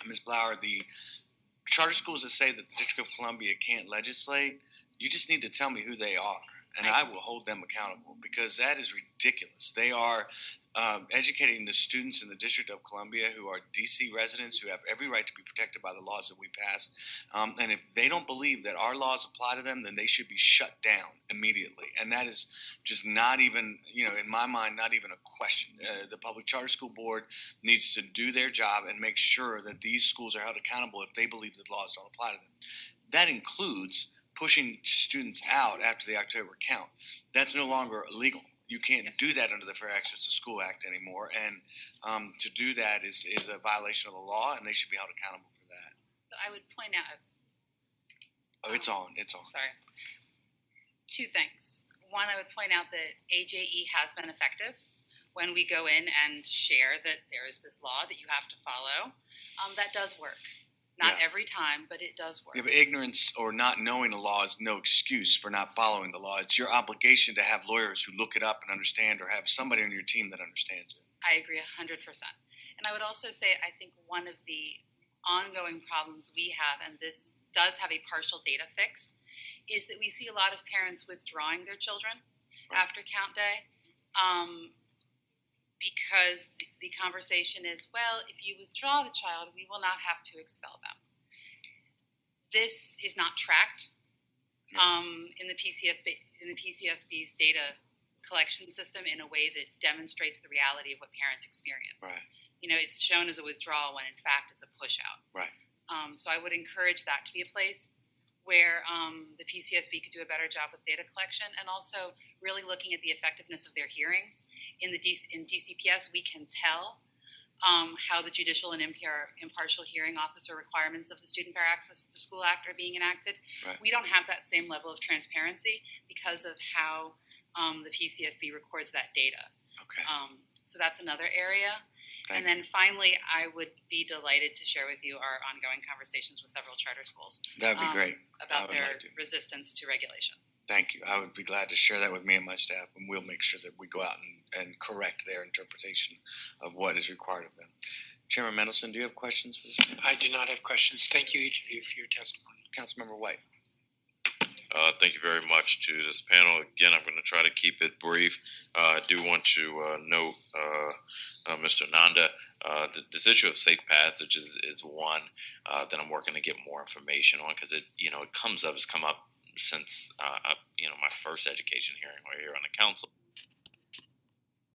Ms. Blower, the charter schools that say that the District of Columbia can't legislate, you just need to tell me who they are, and I will hold them accountable, because that is ridiculous. They are educating the students in the District of Columbia who are D.C. residents who have every right to be protected by the laws that we pass. And if they don't believe that our laws apply to them, then they should be shut down immediately. And that is just not even, in my mind, not even a question. The Public Charter School Board needs to do their job and make sure that these schools are held accountable if they believe that laws don't apply to them. That includes pushing students out after the October count. That's no longer illegal. You can't do that under the Fair Access to School Act anymore, and to do that is a violation of the law, and they should be held accountable for that. So I would point out. It's on. Sorry. Two things. One, I would point out that AJE has been effective when we go in and share that there is this law that you have to follow. That does work. Not every time, but it does work. Yeah, but ignorance or not knowing the law is no excuse for not following the law. It's your obligation to have lawyers who look it up and understand, or have somebody on your team that understands it. I agree 100%. And I would also say, I think one of the ongoing problems we have, and this does have a partial data fix, is that we see a lot of parents withdrawing their children after count day. Because the conversation is, well, if you withdraw the child, we will not have to expel them. This is not tracked in the PCSB's data collection system in a way that demonstrates the reality of what parents experience. Right. It's shown as a withdrawal when in fact it's a push out. Right. So I would encourage that to be a place where the PCSB could do a better job with data collection, and also really looking at the effectiveness of their hearings. In DCPS, we can tell how the judicial and impartial hearing officer requirements of the Student Fair Access to School Act are being enacted. Right. We don't have that same level of transparency because of how the PCSB records that data. Okay. So that's another area. Thank Then finally, I would be delighted to share with you our ongoing conversations with several charter schools. That would be great. About their resistance to regulation. Thank you. I would be glad to share that with me and my staff, and we'll make sure that we go out and correct their interpretation of what is required of them. Chairman Mendelson, do you have questions for this? I do not have questions. Thank you, each of you, for your testimony. Councilmember White. Thank you very much to this panel. Again, I'm going to try to keep it brief. I do want to note, Mr. Nanda, this issue of safe passage is one that I'm working to get more information on, because it's come up since my first education hearing right here on the council.